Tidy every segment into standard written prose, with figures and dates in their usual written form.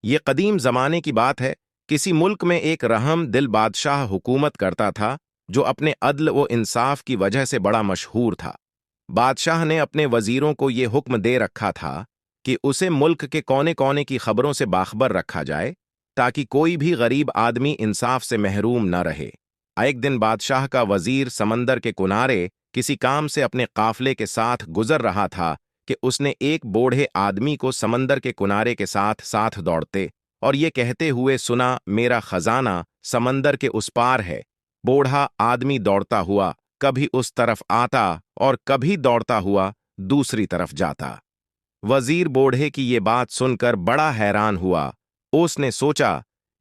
یہ قدیم زمانے کی بات ہے۔ کسی ملک میں ایک رحم دل بادشاہ حکومت کرتا تھا جو اپنے عدل و انصاف کی وجہ سے بڑا مشہور تھا۔ بادشاہ نے اپنے وزیروں کو یہ حکم دے رکھا تھا کہ اسے ملک کے کونے کونے کی خبروں سے باخبر رکھا جائے تاکہ کوئی بھی غریب آدمی انصاف سے محروم نہ رہے۔ ایک دن بادشاہ کا وزیر سمندر کے کنارے کسی کام سے اپنے قافلے کے ساتھ گزر رہا تھا کہ اس نے ایک بوڑھے آدمی کو سمندر کے کنارے کے ساتھ ساتھ دوڑتے اور یہ کہتے ہوئے سنا، میرا خزانہ سمندر کے اس پار ہے۔ بوڑھا آدمی دوڑتا ہوا کبھی اس طرف آتا اور کبھی دوڑتا ہوا دوسری طرف جاتا۔ وزیر بوڑھے کی یہ بات سن کر بڑا حیران ہوا۔ اس نے سوچا،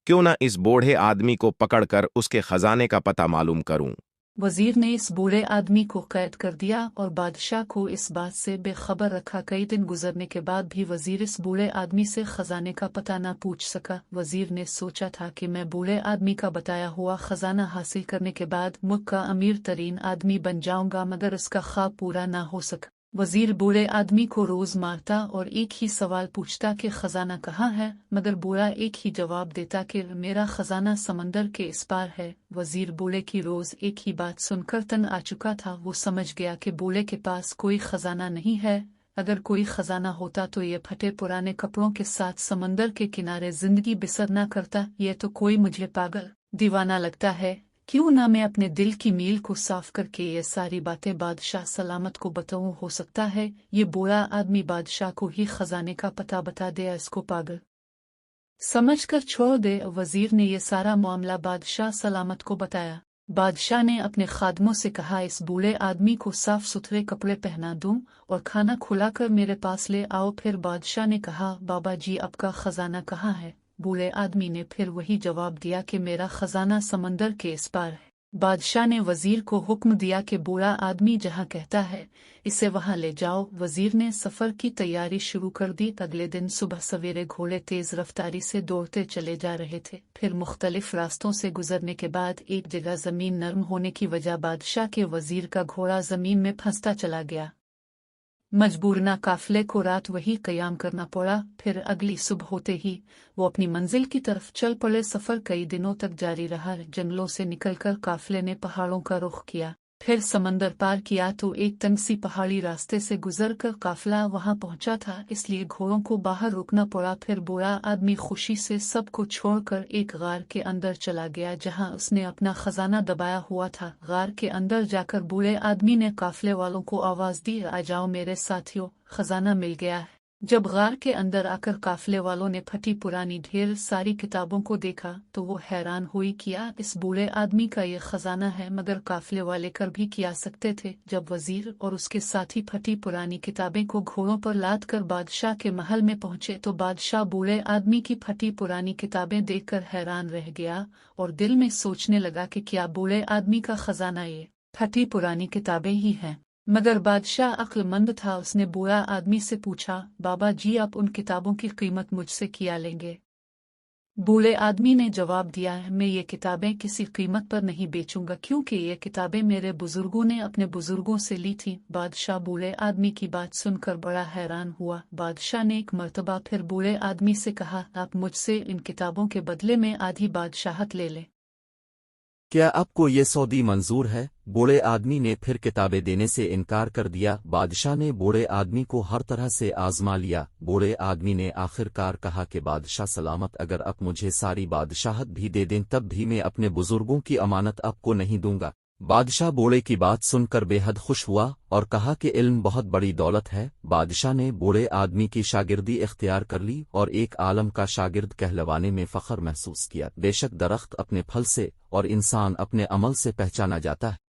کیوں نہ اس بوڑھے آدمی کو پکڑ کر اس کے خزانے کا پتہ معلوم کروں۔ وزیر نے اس بوڑھے آدمی کو قید کر دیا اور بادشاہ کو اس بات سے بے خبر رکھا۔ کئی دن گزرنے کے بعد بھی وزیر اس بوڑھے آدمی سے خزانے کا پتہ نہ پوچھ سکا۔ وزیر نے سوچا تھا کہ میں بوڑھے آدمی کا بتایا ہوا خزانہ حاصل کرنے کے بعد ملک کا امیر ترین آدمی بن جاؤں گا، مگر اس کا خواب پورا نہ ہو سکا۔ وزیر بوڑھے آدمی کو روز مارتا اور ایک ہی سوال پوچھتا کہ خزانہ کہاں ہے، مگر بوڑھا ایک ہی جواب دیتا کہ میرا خزانہ سمندر کے اس پار ہے۔ وزیر بوڑھے کی روز ایک ہی بات سن کر تنگ آ چکا تھا۔ وہ سمجھ گیا کہ بوڑھے کے پاس کوئی خزانہ نہیں ہے۔ اگر کوئی خزانہ ہوتا تو یہ پھٹے پرانے کپڑوں کے ساتھ سمندر کے کنارے زندگی بسر نہ کرتا۔ یہ تو کوئی مجھے پاگل دیوانہ لگتا ہے، کیوں نہ میں اپنے دل کی میل کو صاف کر کے یہ ساری باتیں بادشاہ سلامت کو بتاؤں۔ ہو سکتا ہے یہ بوڑھا آدمی بادشاہ کو ہی خزانے کا پتہ بتا دے، اس کو پاگل سمجھ کر چھوڑ دے۔ وزیر نے یہ سارا معاملہ بادشاہ سلامت کو بتایا۔ بادشاہ نے اپنے خادموں سے کہا، اس بوڑھے آدمی کو صاف ستھرے کپڑے پہنا دوں اور کھانا کھلا کر میرے پاس لے آؤ۔ پھر بادشاہ نے کہا، بابا جی آپ کا خزانہ کہاں ہے؟ بوڑھے آدمی نے پھر وہی جواب دیا کہ میرا خزانہ سمندر کے اس پار ہے۔ بادشاہ نے وزیر کو حکم دیا کہ بوڑھا آدمی جہاں کہتا ہے اسے وہاں لے جاؤ۔ وزیر نے سفر کی تیاری شروع کر دی۔ اگلے دن صبح سویرے گھوڑے تیز رفتاری سے دوڑتے چلے جا رہے تھے۔ پھر مختلف راستوں سے گزرنے کے بعد ایک جگہ زمین نرم ہونے کی وجہ بادشاہ کے وزیر کا گھوڑا زمین میں پھنستا چلا گیا۔ مجبورنہ قافلے کو رات وہی قیام کرنا پڑا۔ پھر اگلی صبح ہوتے ہی وہ اپنی منزل کی طرف چل پڑے۔ سفر کئی دنوں تک جاری رہا۔ جنگلوں سے نکل کر قافلے نے پہاڑوں کا رخ کیا، پھر سمندر پار کیا تو ایک تنگ سی پہاڑی راستے سے گزر کر قافلہ وہاں پہنچا تھا، اس لیے گھوڑوں کو باہر رکنا پڑا۔ پھر بوڑھا آدمی خوشی سے سب کو چھوڑ کر ایک غار کے اندر چلا گیا جہاں اس نے اپنا خزانہ دبایا ہوا تھا۔ غار کے اندر جا کر بوڑھے آدمی نے قافلے والوں کو آواز دی، آ جاؤ میرے ساتھیوں، خزانہ مل گیا ہے۔ جب غار کے اندر آ کر قافلے والوں نے پھٹی پرانی ڈھیر ساری کتابوں کو دیکھا تو وہ حیران ہوئی، کیا اس بوڑھے آدمی کا یہ خزانہ ہے؟ مگر قافلے والے کر بھی کیا سکتے تھے۔ جب وزیر اور اس کے ساتھی پھٹی پرانی کتابیں کو گھوڑوں پر لاد کر بادشاہ کے محل میں پہنچے تو بادشاہ بوڑھے آدمی کی پھٹی پرانی کتابیں دیکھ کر حیران رہ گیا اور دل میں سوچنے لگا کہ کیا بوڑھے آدمی کا خزانہ یہ پھٹی پرانی کتابیں ہی ہیں؟ مگر بادشاہ عقل مند تھا، اس نے بوڑھا آدمی سے پوچھا، بابا جی آپ ان کتابوں کی قیمت مجھ سے کیا لیں گے؟ بوڑھے آدمی نے جواب دیا، میں یہ کتابیں کسی قیمت پر نہیں بیچوں گا کیونکہ یہ کتابیں میرے بزرگوں نے اپنے بزرگوں سے لی تھیں۔ بادشاہ بوڑھے آدمی کی بات سن کر بڑا حیران ہوا۔ بادشاہ نے ایک مرتبہ پھر بوڑھے آدمی سے کہا، آپ مجھ سے ان کتابوں کے بدلے میں آدھی بادشاہت لے لیں۔ کیا آپ کو یہ سودی منظور ہے؟ بوڑھے آدمی نے پھر کتابیں دینے سے انکار کر دیا۔ بادشاہ نے بوڑھے آدمی کو ہر طرح سے آزما لیا۔ بوڑھے آدمی نے آخر کار کہا کہ بادشاہ سلامت، اگر آپ مجھے ساری بادشاہت بھی دے دیں تب بھی میں اپنے بزرگوں کی امانت آپ کو نہیں دوں گا۔ بادشاہ بوڑھے کی بات سن کر بے حد خوش ہوا اور کہا کہ علم بہت بڑی دولت ہے۔ بادشاہ نے بوڑھے آدمی کی شاگردی اختیار کر لی اور ایک عالم کا شاگرد کہلوانے میں فخر محسوس کیا۔ بے شک درخت اپنے پھل سے اور انسان اپنے عمل سے پہچانا جاتا ہے۔